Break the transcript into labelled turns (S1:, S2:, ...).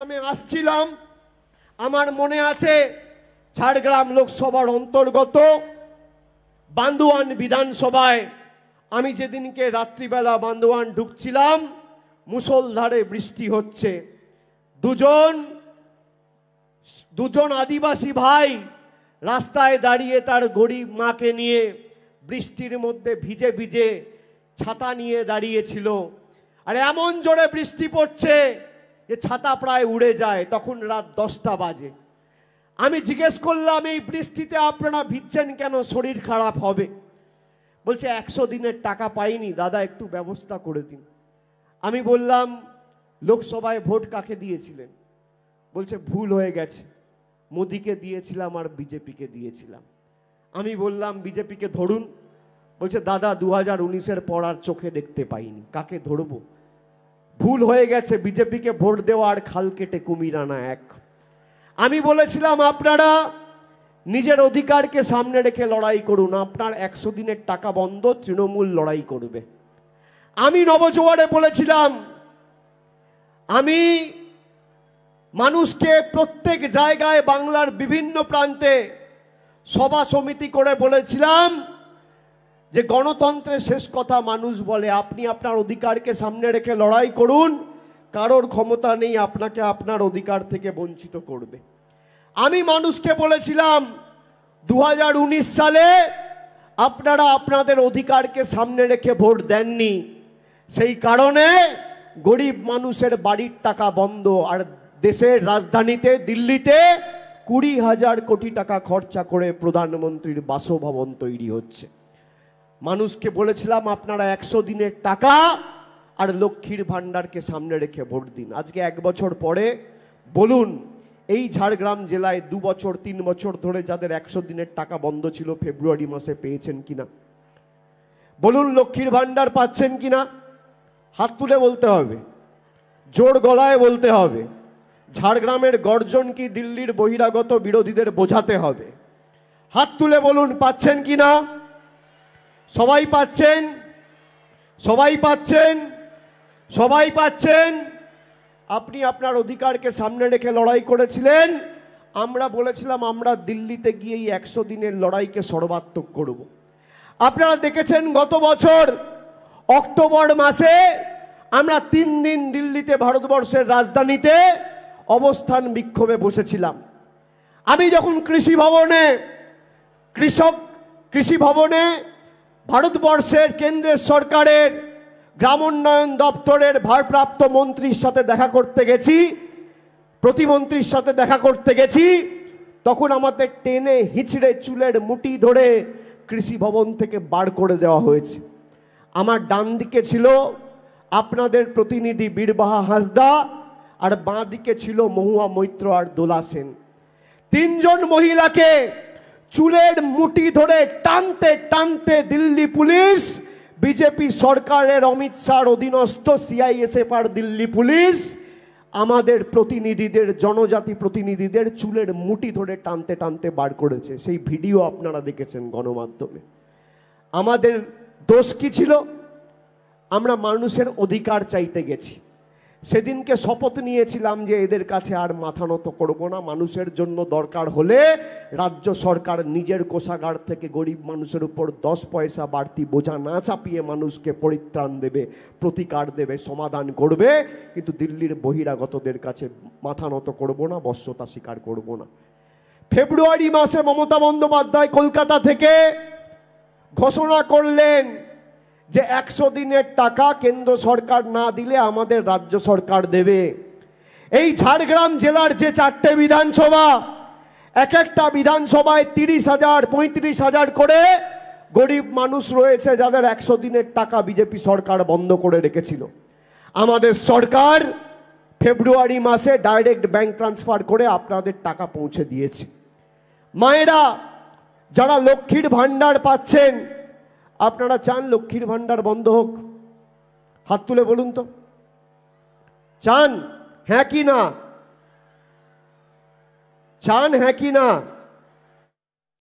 S1: ঝাড়গ্রামে আসছিলাম, আমার মনে আছে ঝাড়গ্রাম লোকসভার অন্তর্গত বান্দোয়ান বিধানসভায় আমি যেদিনকে রাত্রিবেলা বান্দোয়ান ঢুকছিলাম, মুষলধারে বৃষ্টি হচ্ছে। দুজন আদিবাসী ভাই রাস্তায় দাঁড়িয়ে তার গরিব মাকে নিয়ে বৃষ্টির মধ্যে ভিজে ভিজে ছাতা নিয়ে দাঁড়িয়েছিল। আর এমন জোরে বৃষ্টি পড়ছে যে ছাতা প্রায় উড়ে যায়। তখন রাত 10টা বাজে। আমি জিজ্ঞেস করলাম, এই বৃষ্টিতে আপনারা ভিজছেন কেন? শরীর খারাপ হবে। বলছে 100 দিনের টাকা পাইনি দাদা, একটু ব্যবস্থা করে দিন। আমি বললাম, লোকসভায় ভোট কাকে দিয়েছিলেন? বলছে ভুল হয়ে গেছে, মোদিকে দিয়েছিলাম আর বিজেপিকে দিয়েছিলাম। আমি বললাম বিজেপিকে ধরুন। বলছে দাদা 2019-এর পর আর চোখে দেখতে পাইনি, কাকে ধরবো? ভুল হয়ে গেছে, বিজেপিকে ভোট দেওয়া আর খাল কেটে কুমির আনা এক। আমি বলেছিলাম আপনারা নিজের অধিকারকে সামনে রেখে লড়াই করুন, আপনার 100 দিনের টাকা বন্ধ, তৃণমূল লড়াই করবে। আমি নবজোয়ারে বলেছিলাম, আমি মানুষকে প্রত্যেক জায়গায় বাংলার বিভিন্ন প্রান্তে সভা সমিতি করে বলেছিলাম যে গণতন্ত্রের শেষ কথা মানুষ বলে, আপনি আপনার অধিকারকে সামনে রেখে লড়াই করুন, কারোর ক্ষমতা নেই আপনাকে আপনার অধিকার থেকে বঞ্চিত করবে। আমি মানুষকে বলেছিলাম 2019 সালে আপনারা আপনাদের অধিকারকে সামনে রেখে ভোট দেননি, সেই কারণে গরিব মানুষের বাড়ির টাকা বন্ধ। আর দেশের রাজধানীতে দিল্লিতে 20,000 কোটি টাকা খরচা করে প্রধানমন্ত্রীর বাসভবন তৈরি হচ্ছে। মানুষকে বলেছিলাম আপনারা 100 দিনের টাকা আর লক্ষ্মীর ভাণ্ডারকে সামনে রেখে ভোট দিন। আজকে 1 বছর পরে বলুন, এই ঝাড়গ্রাম জেলায় 2 বছর 3 বছর ধরে যাদের 100 দিনের টাকা বন্ধ ছিল ফেব্রুয়ারি মাসে পেয়েছেন কিনা? বলুন লক্ষ্মীর ভাণ্ডার পাচ্ছেন কিনা? হাত তুলে বলতে হবে, জোর গলায় বলতে হবে। ঝাড়গ্রামের গর্জন কি দিল্লির বহিরাগত বিরোধীদের বোঝাতে হবে। হাত তুলে বলুন পাচ্ছেন কিনা? সবাই পাচ্ছেন? সবাই পাচ্ছেন? সবাই পাচ্ছেন? আপনি আপনার অধিকারকে সামনে রেখে লড়াই করেছিলেন। আমরা বলেছিলাম আমরা দিল্লিতে গিয়ে এই 100 দিনের লড়াইকে সর্বাত্মক করব। আপনারা দেখেছেন গত বছর অক্টোবর মাসে আমরা 3 দিন দিল্লিতে, ভারতবর্ষের রাজধানীতে অবস্থান বিক্ষোভে বসেছিলাম। আমি যখন কৃষি ভবনে ভারতবর্ষের কেন্দ্রের সরকারের গ্রামোন্নয়ন দপ্তরের ভারপ্রাপ্ত মন্ত্রীর সাথে দেখা করতে গেছি, প্রতিমন্ত্রীর সাথে দেখা করতে গেছি, তখন আমাদের টেনে হিঁচড়ে চুলের মুঠি ধরে কৃষি ভবন থেকে বার করে দেওয়া হয়েছে। আমার ডান দিকে ছিল আপনাদের প্রতিনিধি বীরবাহা হাঁসদা, আর বাঁ দিকে ছিল মহুয়া মৈত্র আর দোলা সেন। 3 জন মহিলাকে চুলের মুঠি ধরে টানতে টানতে দিল্লি পুলিশ, বিজেপি সরকারের অমিত শাহর অধীনস্থ CISF আর দিল্লি পুলিশ আমাদের প্রতিনিধিদের, জনজাতি প্রতিনিধিদের চুলের মুঠি ধরে টানতে টানতে বার করেছে। সেই ভিডিও আপনারা দেখেছেন গণমাধ্যমে। আমাদের দোষ কি ছিল? আমরা মানুষের অধিকার চাইতে গেছি। সেদিনকে শপথ নিয়েছিলাম যে এদের কাছে আর মাথা নত করব না। মানুষের জন্য দরকার হলে রাজ্য সরকার নিজের কোষাগার থেকে গরিব মানুষের উপর 10 পয়সা বাড়তি বোঝা না চাপিয়ে মানুষকে পরিত্রাণ দেবে, প্রতিকার দেবে, সমাধান করবে। কিন্তু দিল্লির বহিরাগতদের কাছে মাথা নত করব না, বশ্যতা স্বীকার করব না। ফেব্রুয়ারি মাসে মমতা বন্দ্যোপাধ্যায় কলকাতা থেকে ঘোষণা করলেন যে 100 দিনের টাকা কেন্দ্র সরকার না দিলে আমাদের রাজ্য সরকার দেবে। এই ঝাড়গ্রাম জেলার যে 4টে বিধানসভা, এক একটা বিধানসভায় 30,000 35,000 করে গরিব মানুষ রয়েছে যাদের 100 দিনের টাকা বিজেপি সরকার বন্ধ করে রেখেছিল। আমাদের সরকার ফেব্রুয়ারি মাসে ডাইরেক্ট ব্যাংক ট্রান্সফার করে আপনাদের টাকা পৌঁছে দিয়েছে। মায়েরা যারা লক্ষ্মীর ভাণ্ডার পাচ্ছেন, আপনারা চান লক্ষ্মীর ভাণ্ডার বন্ধ হোক? হাত তুলে বলুন তো, চান? হ্যাঁ কি না? চান? হ্যাঁ কি না?